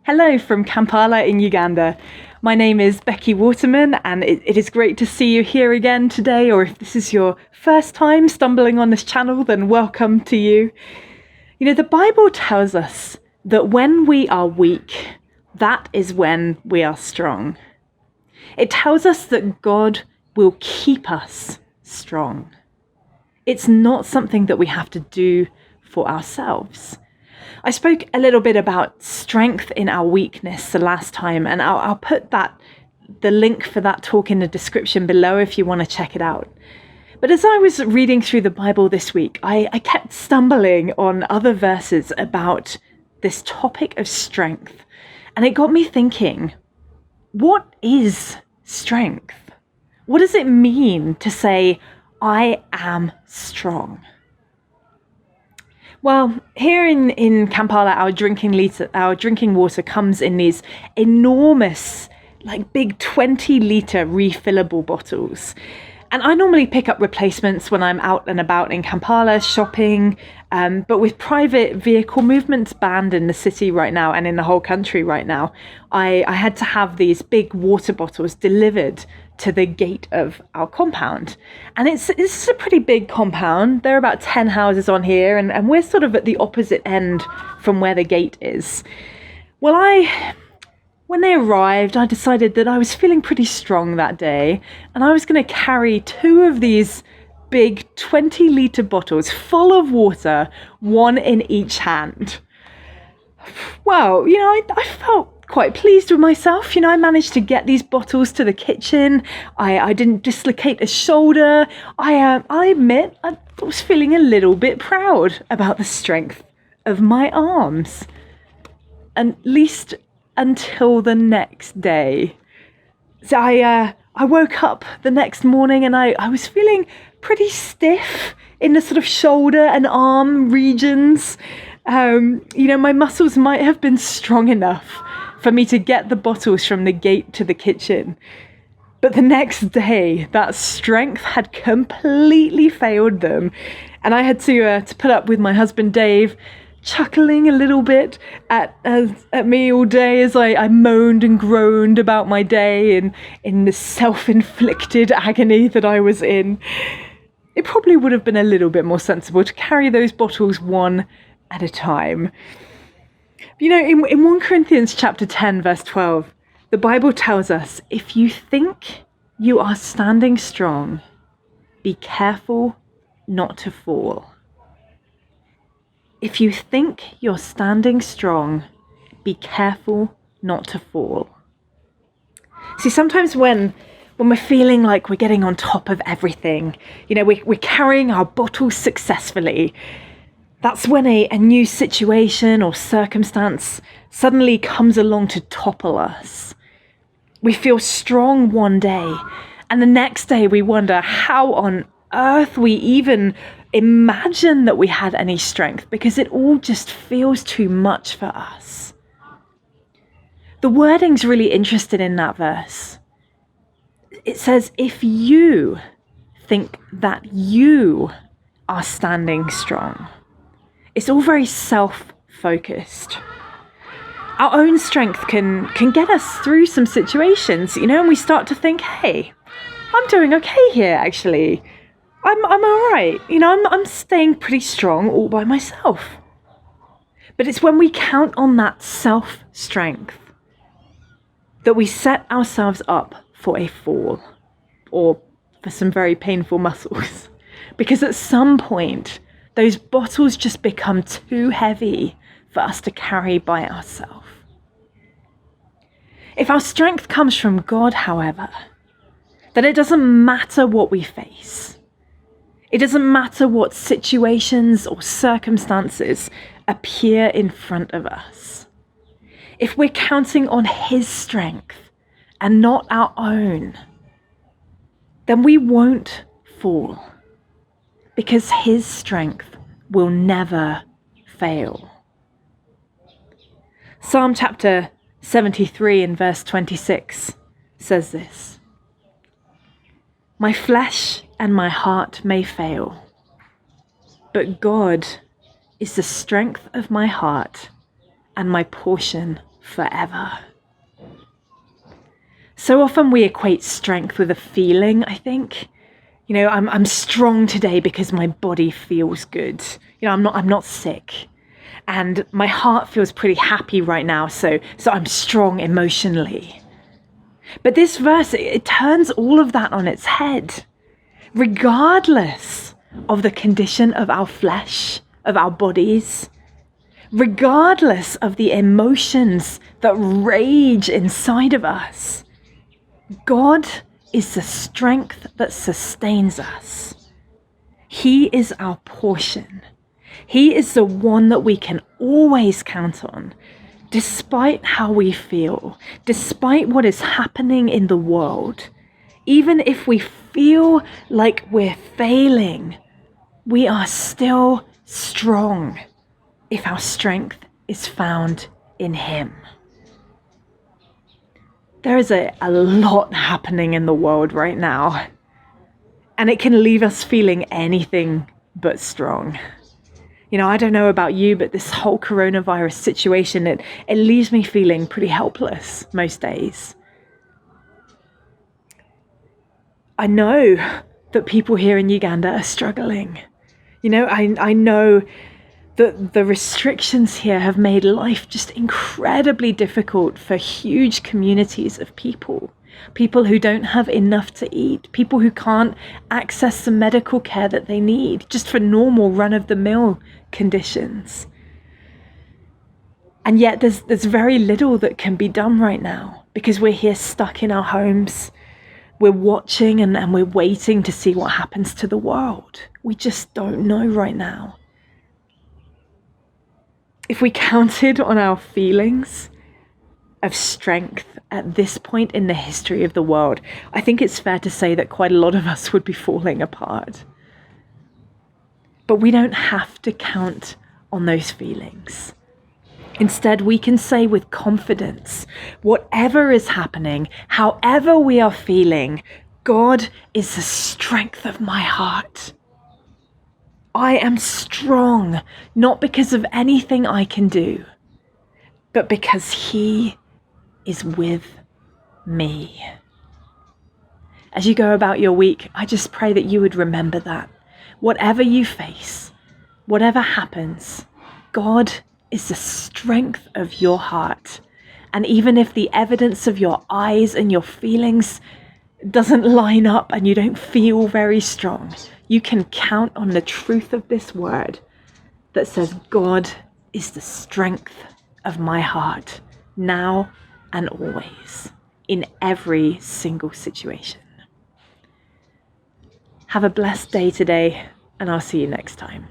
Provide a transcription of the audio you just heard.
Hello from Kampala in Uganda. My name is Becky Waterman, and it is great to see you here again today, or if this is your first time stumbling on this channel, then welcome to you. You know, the Bible tells us that when we are weak, that is when we are strong. It tells us that God will keep us strong. It's not something that we have to do for ourselves. I spoke a little bit about strength in our weakness the last time, and I'll put the link for that talk in the description below if you want to check it out. But as I was reading through the Bible this week, I kept stumbling on other verses about this topic of strength, and it got me thinking, what is strength? What does it mean to say, I am strong? Well, here in Kampala, our drinking water comes in these enormous, like big 20-litre refillable bottles. And I normally pick up replacements when I'm out and about in Kampala shopping, but with private vehicle movements banned in the city right now and in the whole country right now, I had to have these big water bottles delivered to the gate of our compound. And it's a pretty big compound. There are about 10 houses on here, and we're sort of at the opposite end from where the gate is. Well, when they arrived, I decided that I was feeling pretty strong that day, and I was going to carry two of these big 20-litre bottles full of water, one in each hand. Well, you know, I felt quite pleased with myself. You know, I managed to get these bottles to the kitchen. I didn't dislocate a shoulder. I admit I was feeling a little bit proud about the strength of my arms, at least until the next day. So I woke up the next morning and I was feeling pretty stiff in the sort of shoulder and arm regions. You know, my muscles might have been strong enough for me to get the bottles from the gate to the kitchen. But the next day, that strength had completely failed them. And I had to put up with my husband, Dave, chuckling a little bit at me all day as I moaned and groaned about my day and in the self-inflicted agony that I was in. It probably would have been a little bit more sensible to carry those bottles one at a time. You know, in 1 Corinthians chapter 10, verse 12, the Bible tells us, if you think you are standing strong, be careful not to fall. If you think you're standing strong, be careful not to fall. See, sometimes when we're feeling like we're getting on top of everything, you know, we're carrying our bottles successfully, that's when a new situation or circumstance suddenly comes along to topple us. We feel strong one day, and the next day we wonder how on earth we even imagine that we had any strength, because it all just feels too much for us. The wording's really interesting in that verse. It says, if you think that you are standing strong. It's all very self-focused. Our own strength can get us through some situations, you know, and we start to think, hey, I'm doing okay here, actually. I'm all right. You know, I'm staying pretty strong all by myself. But it's when we count on that self-strength that we set ourselves up for a fall or for some very painful muscles. Because at some point, those bottles just become too heavy for us to carry by ourselves. If our strength comes from God, however, then it doesn't matter what we face. It doesn't matter what situations or circumstances appear in front of us. If we're counting on His strength and not our own, then we won't fall, because His strength will never fail. Psalm chapter 73 and verse 26 says this: my flesh and my heart may fail, but God is the strength of my heart and my portion forever. So often we equate strength with a feeling, I think. I'm strong today because my body feels good. I'm not sick. And my heart feels pretty happy right now, so I'm strong emotionally. But this verse, it turns all of that on its head. Regardless of the condition of our flesh, of our bodies, regardless of the emotions that rage inside of us, God is the strength that sustains us. He is our portion. He is the one that we can always count on, despite how we feel, despite what is happening in the world. Even if we feel like we're failing, we are still strong if our strength is found in Him. There is a lot happening in the world right now, and it can leave us feeling anything but strong. I don't know about you, but this whole coronavirus situation, it leaves me feeling pretty helpless most days. I know that people here in Uganda are struggling. I know that the restrictions here have made life just incredibly difficult for huge communities of people who don't have enough to eat, people who can't access the medical care that they need just for normal run-of-the-mill conditions. And yet there's very little that can be done right now because we're here stuck in our homes. We're watching and we're waiting to see what happens to the world. We just don't know right now. If we counted on our feelings of strength at this point in the history of the world, I think it's fair to say that quite a lot of us would be falling apart. But we don't have to count on those feelings. Instead, we can say with confidence, whatever is happening, however we are feeling, God is the strength of my heart. I am strong, not because of anything I can do, but because He is with me. As you go about your week, I just pray that you would remember that. Whatever you face, whatever happens, God is the strength of your heart. And even if the evidence of your eyes and your feelings doesn't line up and you don't feel very strong, you can count on the truth of this word that says, God is the strength of my heart, now and always, in every single situation. Have a blessed day today, and I'll see you next time.